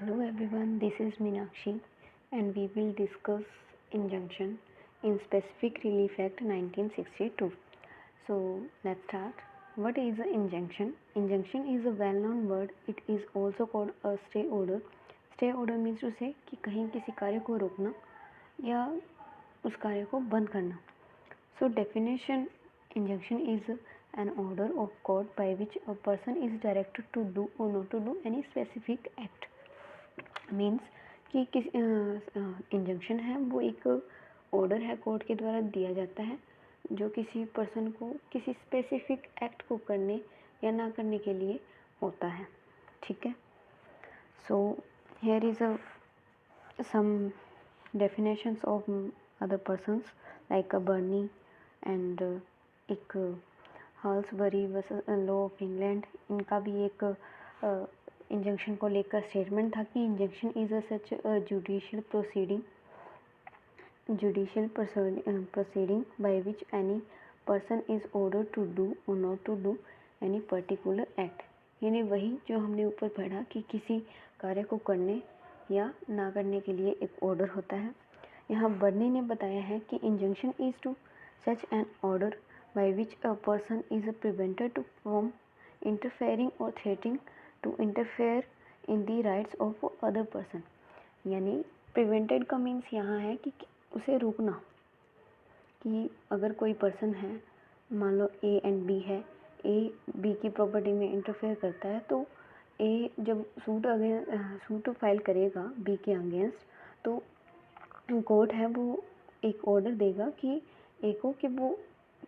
Hello everyone, this is Meenakshi and we will discuss injunction in Specific Relief Act 1962. So let's start. What is an injunction? Injunction is a well-known word. It is also called a stay order. Stay order means to say कि कहीं किसी कार्य को रोकना या उस कार्य को बंद करना. So definition, injunction is an order of court by which a person is directed to do or not to do any specific act. Means कि किस इंजंक्शन है वो एक ऑर्डर है कोर्ट के द्वारा दिया जाता है जो किसी पर्सन को किसी स्पेसिफिक एक्ट को करने या ना करने के लिए होता है. ठीक है. So here is a some definitions of other persons like Burney and एक Halsbury versus law of England. इनका भी एक इंजंक्शन को लेकर स्टेटमेंट था कि injunction is a such judicial proceeding by which any person is order to do और not to do any particular act. यानी वही जो हमने ऊपर पढ़ा कि किसी कार्य को करने या ना करने के लिए एक ऑर्डर होता है. यहाँ बर्नी ने बताया है कि injunction is to such an order by which a person is prevented to from interfering और threatening to interfere in the rights of other person. यानी प्रिवेंटेड का मीन्स यहाँ है कि उसे रोकना. कि अगर कोई पर्सन है, मान लो ए एंड बी है, ए बी की प्रॉपर्टी में इंटरफेयर करता है तो ए जब सूट फाइल करेगा बी के अगेंस्ट तो कोर्ट है वो एक ऑर्डर देगा कि ए को कि वो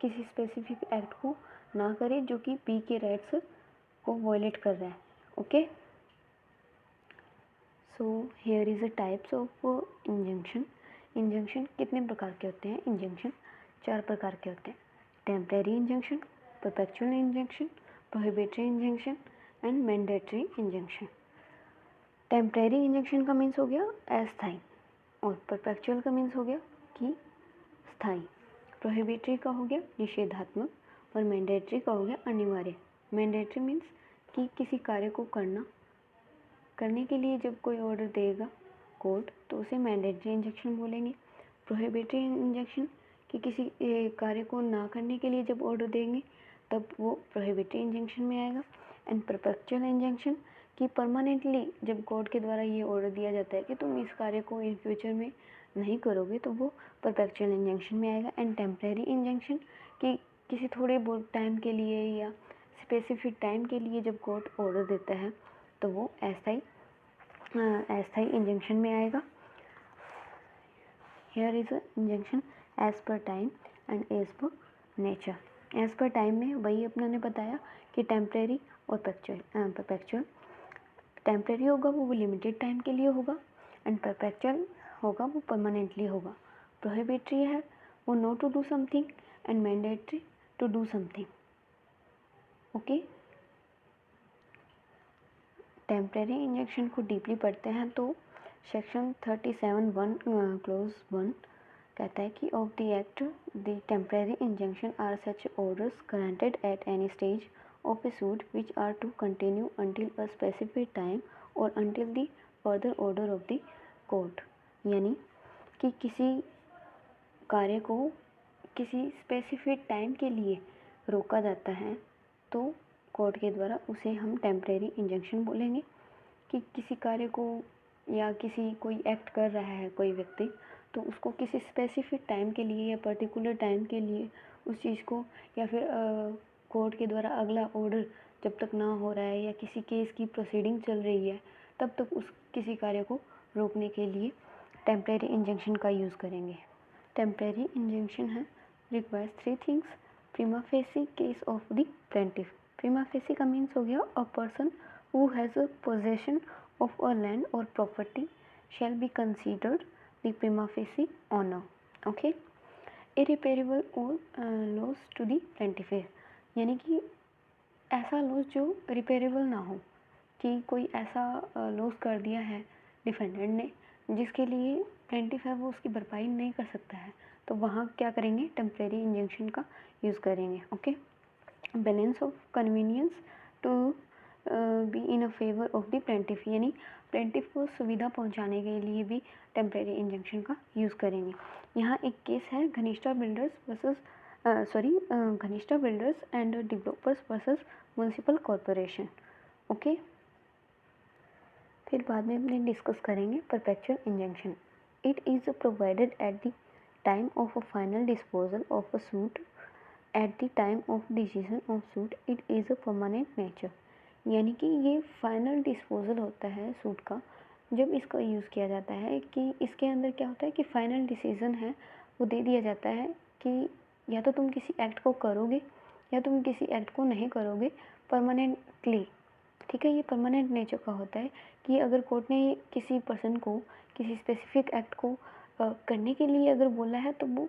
किसी स्पेसिफिक एक्ट को ना करे जो कि बी के राइट्स को वायलेट कर रहा है. Okay. So here is a types of injunction. Injunction कितने प्रकार के होते हैं? इंजंक्शन 4 प्रकार के होते हैं. Temporary injunction, perpetual injunction, prohibitory injunction and mandatory injunction. Temporary injunction का मीन्स हो गया अस्थायी और परपेचुअल का मीन्स हो गया कि स्थायी. प्रोहिबिटरी का हो गया निषेधात्मक और मैंडेटरी का हो गया अनिवार्य. मैंडेटरी मीन्स कि किसी कार्य को करने के लिए जब कोई ऑर्डर देगा कोर्ट तो उसे मैंडेटरी इंजंक्शन बोलेंगे. प्रोहिबिटरी इंजंक्शन कि किसी कार्य को ना करने के लिए जब ऑर्डर देंगे तब वो प्रोहिबिटरी इंजंक्शन में आएगा. एंड परपेचुअल इंजंक्शन कि परमानेंटली जब कोर्ट के द्वारा ये ऑर्डर दिया जाता है कि तुम इस कार्य को इन फ्यूचर में नहीं करोगे तो वो परपेचुअल इंजंक्शन में आएगा. एंड टेम्परेरी इंजंक्शन कि किसी थोड़े बहुत टाइम के लिए या स्पेसिफिक टाइम के लिए जब कोर्ट ऑर्डर देता है तो वो अस्थायी इंजंक्शन में आएगा. Here is injunction as per time and as per nature. As per time में वही अपने ने बताया कि टेम्परेरी और परपेचुअल. टेम्परेरी होगा वो लिमिटेड टाइम के लिए होगा एंड परपेचुअल होगा वो परमानेंटली होगा. प्रोहिबिटरी है वो not to do something and mandatory to do something. Okay. Temporary injection को डीपली पढ़ते हैं तो सेक्शन 37(1) क्लोज 1 कहता है कि of the act the temporary injection are such orders granted at any stage of a suit which are to continue until a specific time और until the further order of the court. यानी कि किसी कार्य को किसी specific time के लिए रोका जाता है तो कोर्ट के द्वारा उसे हम टेम्परेरी इंजंक्शन बोलेंगे. कि किसी कार्य को या किसी कोई एक्ट कर रहा है कोई व्यक्ति तो उसको किसी स्पेसिफिक टाइम के लिए या पर्टिकुलर टाइम के लिए उस चीज़ को या फिर कोर्ट के द्वारा अगला ऑर्डर जब तक ना हो रहा है या किसी केस की प्रोसीडिंग चल रही है तब तक उस किसी कार्य को रोकने के लिए टेम्परेरी इंजंक्शन का यूज़ करेंगे. टेम्परेरी इंजंक्शन है requires 3 things. Prima facie case of the plaintiff. Prima facie का मीन्स हो गया a person who has a possession of a land और property shall be considered the prima facie owner. Okay. Irreparable loss to the plaintiff. यानी कि ऐसा loss जो repairable ना हो कि कोई ऐसा लॉस कर दिया है डिफेंडेंट ने जिसके लिए प्लेंटिफ है वो उसकी भरपाई नहीं कर सकता है तो वहाँ क्या करेंगे? टेम्परेरी इंजंक्शन का यूज़ करेंगे. Okay. Balance of convenience to be in a favour of the plaintiff, यानी प्लेंटिफ को सुविधा पहुंचाने के लिए भी टेम्परेरी इंजंक्शन का यूज़ करेंगे। यहाँ एक केस है Ghanishtha builders and developers versus municipal corporation. Okay, फिर बाद में अपने डिस्कस करेंगे perpetual injunction. It is provided at the time of a final disposal of a suit at the time of decision of suit it is a permanent nature, यानी कि ये final disposal होता है सूट का जब इसका use किया जाता है कि इसके अंदर क्या होता है कि फाइनल डिसीजन है वो दे दिया जाता है कि या तो तुम किसी एक्ट को करोगे या तुम किसी एक्ट को नहीं करोगे परमानेंटली। ठीक है, ये परमानेंट नेचर का होता है कि अगर कोर्ट ने किसी पर्सन को किसी स्पेसिफिक एक्ट को करने के लिए अगर बोला है तो वो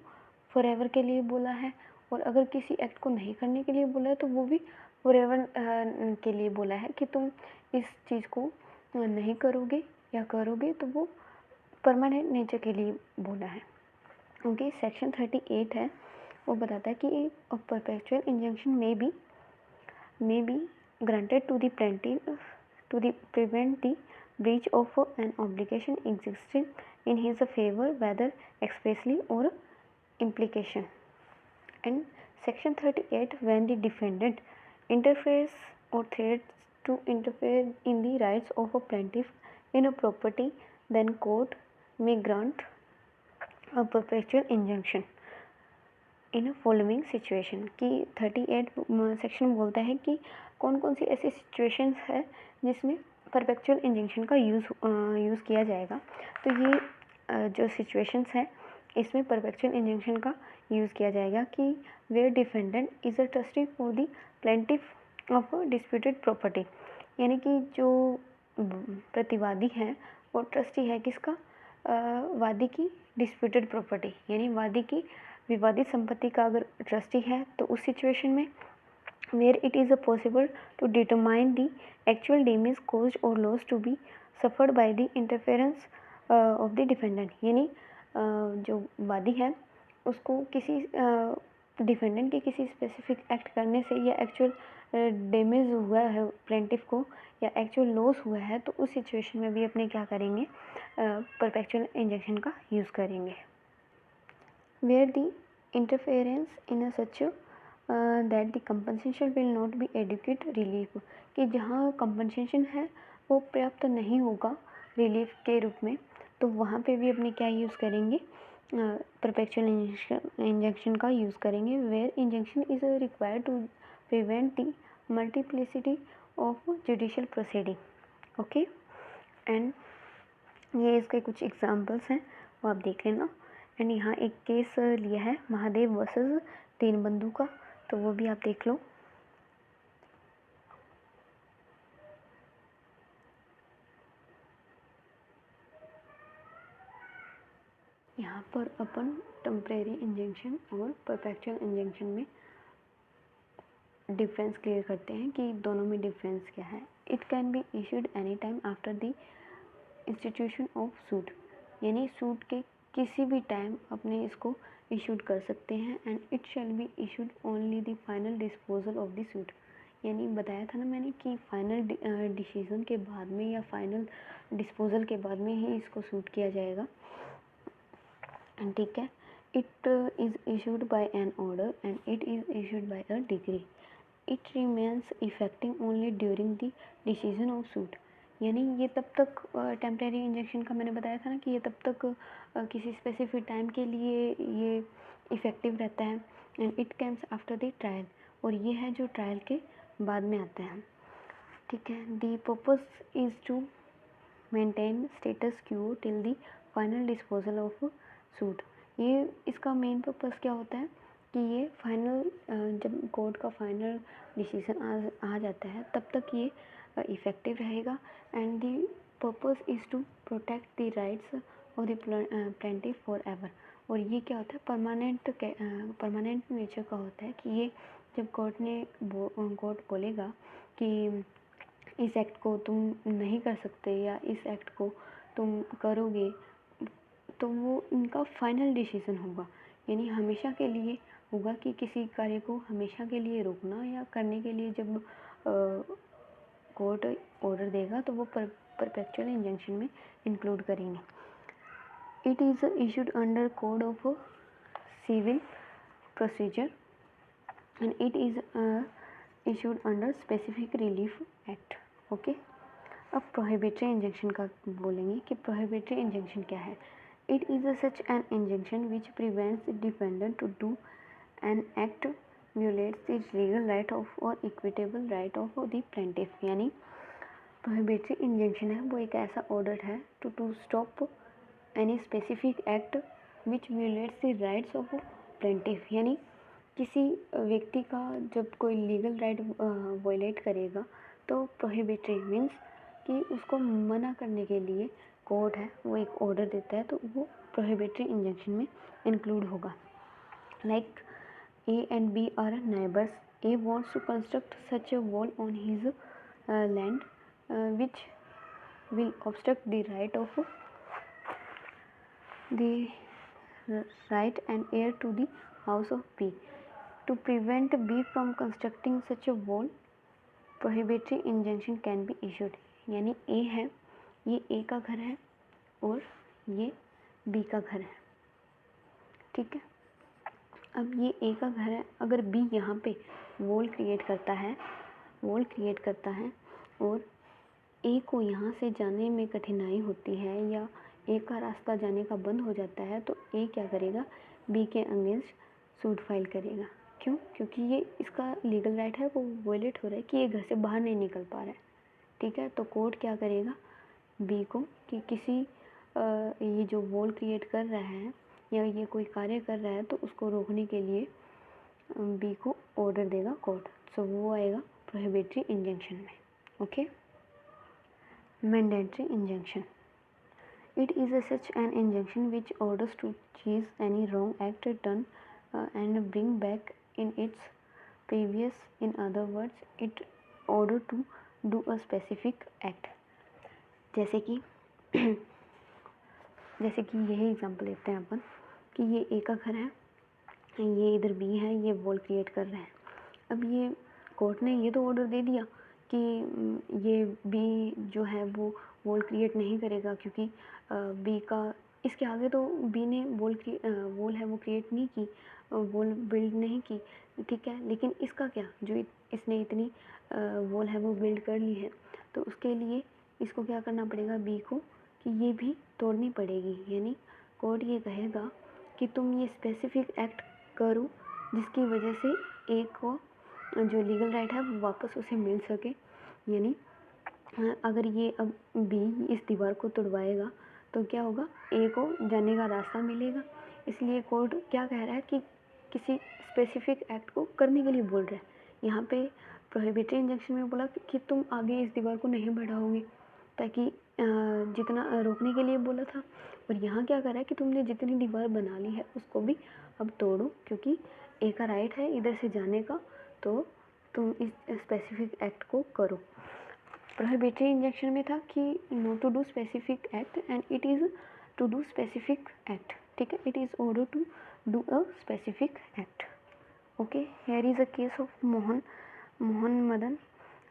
फॉरएवर के लिए बोला है, और अगर किसी एक्ट को नहीं करने के लिए बोला है तो वो भी फॉरएवर के लिए बोला है कि तुम इस चीज़ को नहीं करोगे या करोगे तो वो परमानेंट नेचर के लिए बोला है। ओके, सेक्शन 38 है, वो बताता है कि perpetual injunction may be granted to the plaintiff to prevent the breach of an obligation existing in his favor whether expressly or implication. And section 38, when the defendant interferes or threats to interfere in the rights of a plaintiff in a property, then court may grant a perpetual injunction in following situation की 38 section बोलता है कि कौन कौन सी ऐसी situations है जिसमें perpetual injunction का यूज़ किया जाएगा। तो ये जो सिचुएशंस है इसमें परपेचुअल इंजंक्शन का यूज़ किया जाएगा कि where defendant is a trustee for the plaintiff of disputed property, यानी कि जो प्रतिवादी है वो ट्रस्टी है किसका, वादी की डिस्प्यूटेड प्रॉपर्टी, यानी वादी की विवादित संपत्ति का अगर ट्रस्टी है तो उस सिचुएशन में where it is possible to determine the actual damage caused और loss to be suffered by the interference of the defendant, यानी जो वादी है उसको किसी डिफेंडेंट के किसी स्पेसिफिक एक्ट करने से या एक्चुअल डैमेज हुआ है प्लेंटिफ को या एक्चुअल लॉस हुआ है तो उस सिचुएशन में भी अपने क्या करेंगे, परपेचुअल इंजंक्शन का यूज़ करेंगे। Where the interference in a such that the compensation will not be adequate relief, कि जहाँ compensation है वो पर्याप्त नहीं होगा रिलीफ के रूप में, तो वहाँ पे भी अपने क्या यूज़ करेंगे, परपेचुअल इंजंक्शन का यूज़ करेंगे। Where injunction is required to prevent the multiplicity of judicial proceeding. Okay, and ये इसके कुछ एग्जांपल्स हैं वो आप देख लेना। एंड यहाँ एक केस लिया है महादेव वर्सेस दीनबंधु का, तो वो भी आप देख लो। यहाँ पर अपन टेम्परेरी इंजंक्शन और परपेचुअल इंजंक्शन में डिफरेंस क्लियर करते हैं कि दोनों में डिफरेंस क्या है। It can be issued any time after the institution of suit, यानी सूट के किसी भी टाइम अपने इसको इशूड कर सकते हैं। And it shall be issued only the final disposal of the suit, यानी बताया था ना मैंने कि फाइनल डिसीजन के बाद में या फाइनल डिस्पोजल के बाद में ही इसको सूट किया जाएगा। ठीक है, it is issued by an order and it is issued by a decree, it remains effecting only during the decision of suit, यानी ये तब तक टेम्परेरी इंजेक्शन का मैंने बताया था ना कि ये तब तक किसी स्पेसिफिक टाइम के लिए ये इफ़ेक्टिव रहता है। And it comes after the trial, और ये है जो ट्रायल के बाद में आता है। ठीक है, the purpose is to maintain status quo till the final disposal of suit, ये इसका मेन पर्पस क्या होता है कि ये फाइनल जब कोर्ट का फाइनल डिसीजन आ जाता है तब तक ये इफ़ेक्टिव रहेगा। And the purpose is to protect the rights of the plaintiff forever, और ये क्या होता है परमानेंट नेचर का होता है कि ये जब कोर्ट बोलेगा कि इस एक्ट को तुम नहीं कर सकते या इस एक्ट को तुम करोगे, तो वो इनका फाइनल डिसीजन होगा, यानी हमेशा के लिए होगा कि किसी कार्य को हमेशा के लिए रोकना या करने के लिए जब कोर्ट ऑर्डर देगा तो वो परपेचुअल इंजंक्शन में इंक्लूड करेंगे। It is issued under code of civil procedure and it is issued under specific relief act. Okay, अब प्रोहिबिटरी इंजंक्शन का बोलेंगे कि प्रोहिबिटरी इंजंक्शन क्या है। It is such an injunction which prevents defendant to do an act violates the legal right of or equitable right of the plaintiff। यानी prohibitory injunction है वो एक ऐसा ऑर्डर है to stop any specific act which violates the rights of plaintiff। यानी किसी व्यक्ति का जब कोई लीगल राइट वायलेट करेगा तो प्रोहिबिटरी मीन्स कि उसको मना करने के लिए कोर्ट है वो एक ऑर्डर देता है तो वो प्रोहिबिटरी इंजंक्शन में इंक्लूड होगा। Like A and B are neighbors. A wants to construct such a wall on his land which will obstruct the right and heir to the house of B. To prevent B from constructing such a wall, prohibitory injunction can be issued। यानी A है, ये A का घर है और ये B का घर है, ठीक है। अब ये ए का घर है, अगर बी यहाँ पे वॉल क्रिएट करता है और ए को यहाँ से जाने में कठिनाई होती है या ए का रास्ता जाने का बंद हो जाता है तो ए क्या करेगा, बी के अगेंस्ट सूट फाइल करेगा। क्यों? क्योंकि ये इसका लीगल राइट है वो वायलेट हो रहा है कि ये घर से बाहर नहीं निकल पा रहा है, ठीक है। तो कोर्ट क्या करेगा, बी को कि किसी ये जो वॉल क्रिएट कर रहा है या ये कोई कार्य कर रहा है तो उसको रोकने के लिए बी को ऑर्डर देगा कोर्ट। सो वो आएगा प्रोहिबिटरी इंजंक्शन में। Okay, mandatory injunction. It is such an injunction which orders to cease any wrong act done and bring back in its previous, in other words it order to do a specific act. जैसे कि यही example लेते हैं अपन कि ये ए का घर है, ये इधर बी है, ये वॉल क्रिएट कर रहा है। अब ये कोर्ट ने ये तो ऑर्डर दे दिया कि ये बी जो है वो वॉल क्रिएट नहीं करेगा क्योंकि बी का इसके आगे तो बी ने वॉल है वो क्रिएट नहीं की, वॉल बिल्ड नहीं की, ठीक है। लेकिन इसका क्या, जो इसने इतनी वॉल है वो बिल्ड कर ली है तो उसके लिए इसको क्या करना पड़ेगा, बी को, कि ये भी तोड़नी पड़ेगी। यानी कोर्ट ये कहेगा कि तुम ये स्पेसिफिक एक्ट करो जिसकी वजह से ए को जो लीगल राइट है वो वापस उसे मिल सके। यानी अगर ये अब बी इस दीवार को तोड़वाएगा तो क्या होगा, ए को जाने का रास्ता मिलेगा। इसलिए कोर्ट क्या कह रहा है कि किसी स्पेसिफिक एक्ट को करने के लिए बोल रहा है। यहाँ पे प्रोहिबिटरी इंजंक्शन में बोला कि तुम आगे इस दीवार को नहीं बढ़ाओगे ताकि जितना रोकने के लिए बोला था, और यहाँ क्या कर रहा है कि तुमने जितनी दीवार बना ली है उसको भी अब तोड़ो क्योंकि ए का राइट है इधर से जाने का, तो तुम इस स्पेसिफिक एक्ट को करो। प्रोहिबिटरी इंजंक्शन में था कि not to do specific act and it is to do specific act, ठीक है। It is order to do a specific act. Okay, here is a case of Mohan Madan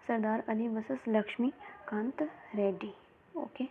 Sardar Ali versus Lakshmi Kant Reddy. Okay.